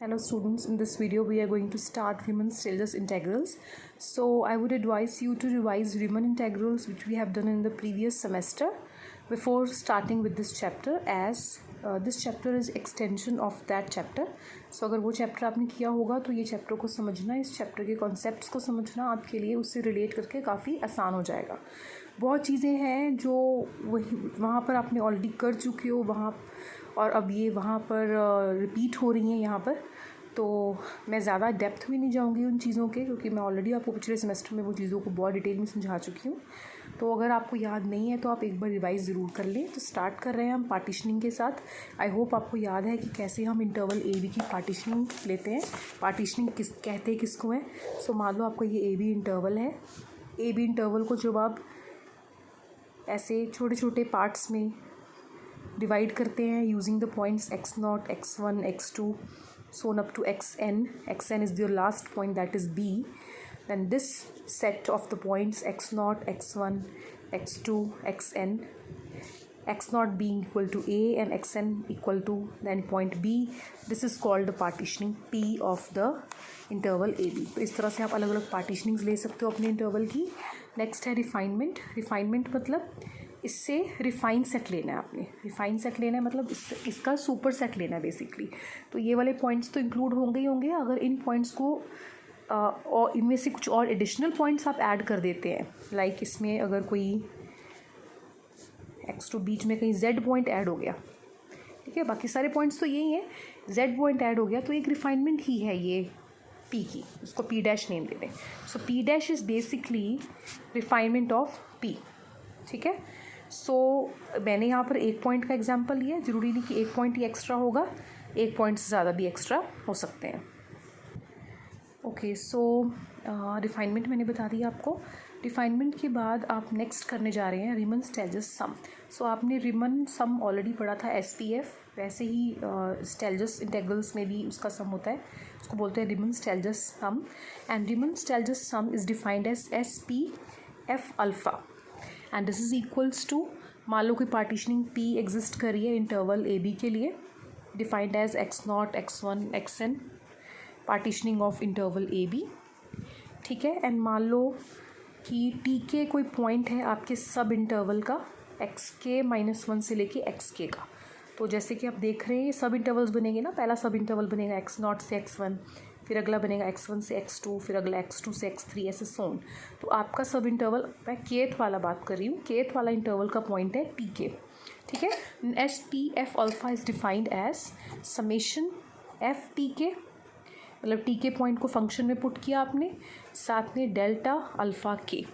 Hello students, in this video we are going to start Riemann-Stieltjes integrals. So I would advise you to revise Riemann integrals which we have done in the previous semester before starting with this chapter, as this chapter is extension of that chapter. So अगर वो chapter आपने किया होगा तो ये chapter को समझना, इस चैप्टर के कॉन्सेप्ट्स को समझना आपके लिए उससे रिलेट करके काफ़ी आसान हो जाएगा. बहुत चीज़ें हैं जो वही वहाँ पर आपने ऑलरेडी कर चुके हो वहाँ, और अब ये वहाँ पर रिपीट हो रही हैं यहाँ पर. तो मैं ज़्यादा डेप्थ में नहीं जाऊँगी उन चीज़ों के, क्योंकि मैं ऑलरेडी आपको पिछले सेमेस्टर में वो चीज़ों को बहुत डिटेल में समझा चुकी हूँ. तो अगर आपको याद नहीं है तो आप एक बार रिवाइज़ ज़रूर कर लें. तो स्टार्ट कर रहे हैं हम पार्टीशनिंग के साथ. आई होप आपको याद है कि कैसे हम इंटरवल ए बी की पार्टीशनिंग लेते हैं. पार्टीशनिंग किस कहते हैं किसको है. सो मान लो आपका ये ए बी इंटरवल है. ए बी इंटरवल को जब आप ऐसे छोटे छोटे पार्ट्स में डिवाइड करते हैं using the points x0, x1, x2 so on up to xn is your last point, that is b. Then this set of the points x0, x1, x2, xn, x0 being equal to a and xn equal to then point b, this is called the partitioning p of the interval A B. तो इस तरह से आप अलग अलग पार्टीशनिंग्स ले सकते हो अपने इंटरवल की. नेक्स्ट है रिफाइनमेंट. रिफाइनमेंट मतलब इससे रिफाइन सेट लेना है आपने. रिफाइन सेट लेना है मतलब इसका सुपर सेट लेना है बेसिकली. तो ये वाले पॉइंट्स तो इंक्लूड होंगे ही होंगे. अगर इन पॉइंट्स को और इनमें से कुछ और एडिशनल पॉइंट्स आप ऐड कर देते हैं, लाइक इसमें अगर कोई x2 बीच में कहीं z पॉइंट ऐड हो गया, ठीक है, बाकी सारे पॉइंट्स तो यही हैं, z पॉइंट ऐड हो गया तो एक रिफाइनमेंट ही है ये p की. उसको p डैश नेम दे दें. सो p dash is basically refinement of p. ठीक है. सो मैंने यहाँ पर एक पॉइंट का एग्जांपल लिया. ज़रूरी नहीं कि एक पॉइंट ही एक्स्ट्रा होगा, एक पॉइंट से ज़्यादा भी एक्स्ट्रा हो सकते हैं. ओके. सो रिफाइनमेंट मैंने बता दिया आपको. रिफाइनमेंट के बाद आप नेक्स्ट करने जा रहे हैं रीमन-स्टिल्टज सम. सो आपने रीमन सम ऑलरेडी पढ़ा था SPF. वैसे ही स्टिल्टज इंटेग्रल्स में भी उसका सम होता है, उसको बोलते हैं Riemann Stieltjes sum. And Riemann Stieltjes sum is defined as SPF alpha and this is equals to, मान लो कोई पार्टीशनिंग P एग्जिस्ट कर रही है इंटरवल ए बी के लिए, defined as x0, x1, xn, partitioning of interval A B. ठीक है. एंड मान लो कि टी के कोई पॉइंट है आपके सब इंटरवल का xk-1 से लेके xk का. तो जैसे कि आप देख रहे हैं सब इंटरवल्स बनेंगे ना. पहला सब इंटरवल बनेगा x0 से x1, फिर अगला बनेगा x1 से x2, फिर अगला x2 से x3, ऐसे सोन. तो आपका सब इंटरवल, मैं केथ वाला बात कर रही हूँ, केथ वाला इंटरवल का पॉइंट है pk. ठीक है. SPF alpha is defined as summation F T K, मतलब टी के पॉइंट को फंक्शन में पुट किया आपने, साथ में डेल्टा अल्फ़ा के.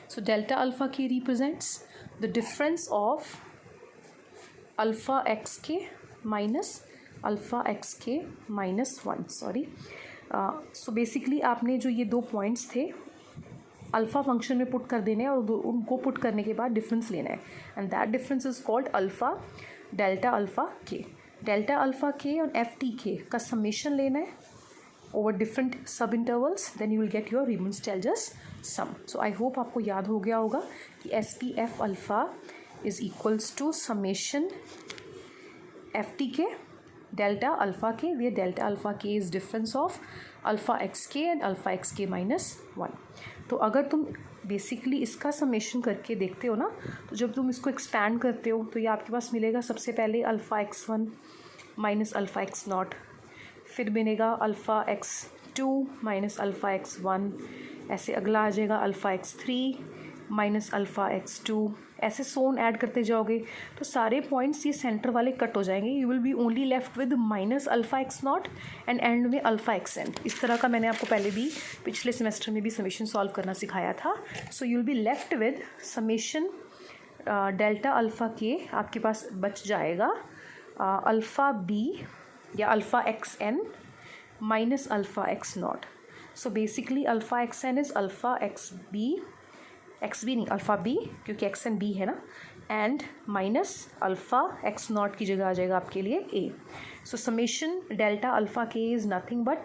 सो डेल्टा अल्फ़ा के represents the difference of alpha x के माइनस अल्फ़ा एक्स के माइनस 1. सॉरी. सो बेसिकली आपने जो ये दो पॉइंट्स थे अल्फ़ा फंक्शन में पुट कर देने हैं, और उनको पुट करने के बाद डिफरेंस लेना है, and that difference is called alpha delta alpha के. डेल्टा अल्फ़ा के और एफ टी के का समेशन लेना है over different sub intervals, then you will get your Riemann-Stieltjes sum. So I hope आपको याद हो गया होगा कि SPF alpha is equals to summation FTK delta alpha के, where delta अल्फ़ा के is difference of alpha XK and alpha XK minus 1. तो अगर तुम बेसिकली इसका समेशन करके देखते हो ना, तो जब तुम इसको एक्सपैंड करते हो तो ये आपके पास मिलेगा सबसे पहले alpha x1 minus alpha x0, फिर बनेगा alpha x2 minus alpha x1, ऐसे अगला आ जाएगा alpha x3 minus alpha x2, ऐसे सोन ऐड करते जाओगे तो सारे पॉइंट्स ये सेंटर वाले कट हो जाएंगे. You will be only left with minus alpha x0 and and में अल्फ़ा xn. इस तरह का मैंने आपको पहले भी पिछले सेमेस्टर में भी समेशन सॉल्व करना सिखाया था. So you will be left with summation delta alpha के, आपके पास बच जाएगा अल्फ़ा b या alpha xn minus alpha x0. So basically alpha xn is alpha xb नहीं, अल्फ़ा b, क्योंकि xn b है ना, एंड माइनस अल्फ़ा x0 की जगह आ जाएगा आपके लिए a. So summation delta alpha के is nothing but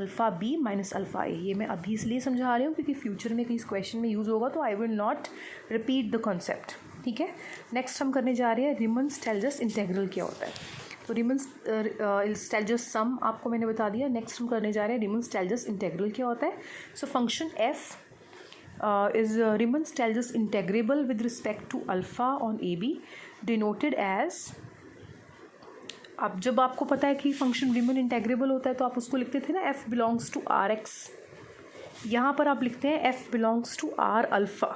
alpha b minus alpha a. ये मैं अभी इसलिए समझा रही हूँ क्योंकि फ्यूचर में कहीं इस क्वेश्चन में यूज़ होगा, तो I will not repeat the concept. ठीक है. नेक्स्ट हम करने जा रहे हैं रीमन-स्टिल्टज इंटेग्रल क्या होता है. तो रीमन-स्टेल्जस सम आपको मैंने बता दिया। नेक्स्ट हम करने जा रहे हैं रीमन-स्टेल्जस इंटेग्रल क्या होता है। So function F is Riemann-Stieltjes integrable with respect to alpha on AB denoted as, अब जब आपको पता है कि फंक्शन रीमन इंटेग्रेबल होता है तो आप उसको लिखते थे ना f belongs to R X, यहाँ पर आप लिखते हैं f belongs to R alpha.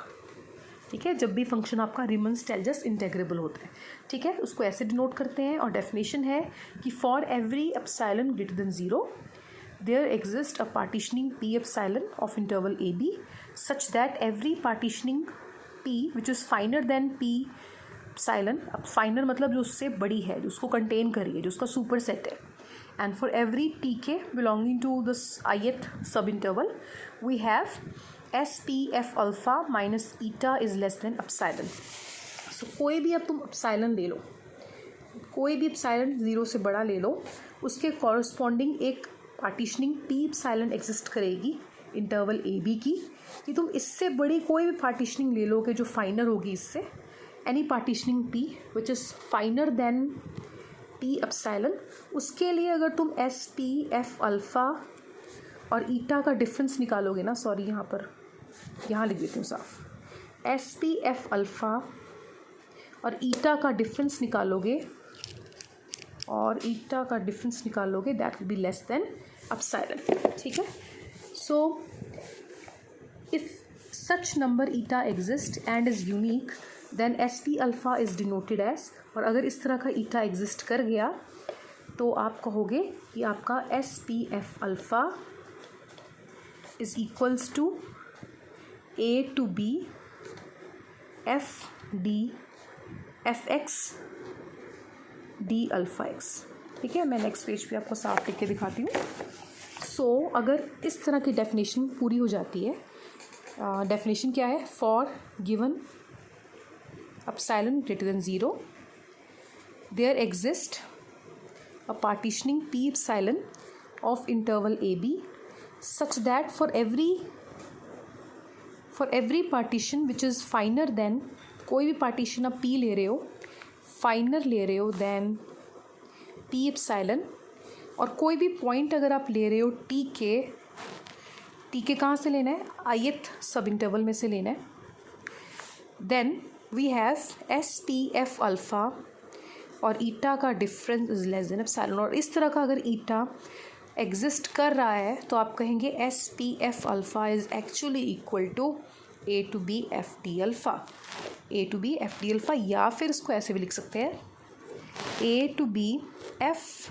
ठीक है, जब भी फंक्शन आपका रीमन-स्टेल्जस इंटेग्रेबल होता है, ठीक है, उसको ऐसे डिनोट करते हैं। और डेफिनेशन है कि for every epsilon greater than 0 there exists a partitioning p epsilon of interval ab such that every partitioning p which is finer than p epsilon, अब फाइनर मतलब जो उससे बड़ी है, जो उसको कंटेन कर रही है, जो उसका सुपर सेट है, and for every tk belonging to this ith सब interval we have spf alpha minus eta is less than epsilon। सो कोई भी अब तुम एप्सिलॉन ले लो, कोई भी एप्सिलॉन 0 से बड़ा ले लो, उसके कॉरस्पॉन्डिंग एक पार्टीशनिंग पी एप्सिलॉन एग्जिस्ट करेगी इंटरवल ए बी की, कि तुम इससे बड़ी कोई भी पार्टीशनिंग ले लोगे जो फाइनर होगी इससे, any partitioning P which is finer than P epsilon, उसके लिए अगर तुम एस पी एफ अल्फ़ा और ईटा का डिफरेंस निकालोगे ना, सॉरी यहाँ लिख देती हूँ साफ, एस पी एफ अल्फ़ा और ईटा का डिफरेंस निकालोगे that will be less than epsilon. ठीक है, so if such number eta exist and is unique then S P alpha is denoted as, और अगर इस तरह का ईटा एग्जिस्ट कर गया तो आप कहोगे कि आपका S P F alpha is equals to A to B F D F X D alpha X. ठीक है, मैं नेक्स्ट पेज पे आपको साफ लिख के दिखाती हूँ। सो अगर इस तरह की डेफिनेशन पूरी हो जाती है, डेफिनेशन क्या है, for given epsilon greater than 0 there exist a partitioning P epsilon of interval A B such that for every partition which is finer than, कोई भी पार्टीशन आप पी ले रहे हो, फाइनर ले रहे हो देन पी एप्सिलॉन, और कोई भी पॉइंट अगर आप ले रहे हो टी के कहाँ से लेना है, ith सब इंटरवल में से लेना है, then we have S P F alpha और ईटा का difference is less than epsilon. और इस तरह का अगर ईटा एग्जिस्ट कर रहा है तो आप कहेंगे S P F alpha is actually equal to A to B F D alpha, या फिर इसको ऐसे भी लिख सकते हैं A to B F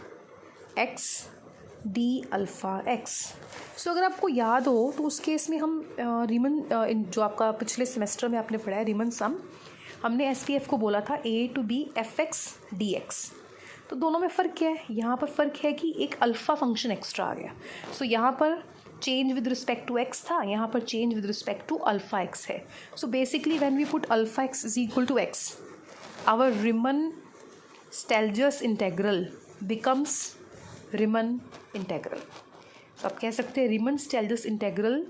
X D alpha X. So अगर आपको याद हो तो उस केस में हम रीमन जो आपका पिछले सेमेस्टर में आपने पढ़ा है रीमन सम, हमने एस पी एफ को बोला था A to B F X D X. तो दोनों में फ़र्क क्या है, यहाँ पर फ़र्क है कि एक अल्फ़ा फंक्शन एक्स्ट्रा आ गया। सो यहाँ पर change with respect to X था, यहाँ पर change with respect to alpha X है। So basically when we put alpha X is equal to X, our Riemann Stieltjes integral becomes Riemann integral. तो आप कह सकते हैं रीमन-स्टेल्जस इंटेग्रल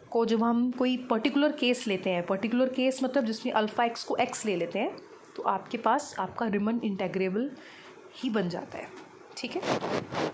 को जब हम कोई पर्टिकुलर केस लेते हैं, पर्टिकुलर केस मतलब जिसमें अल्फ़ा एक्स को एक्स ले लेते हैं, तो आपके पास आपका रीमन इंटेग्रेबल ही बन जाता है। ठीक है।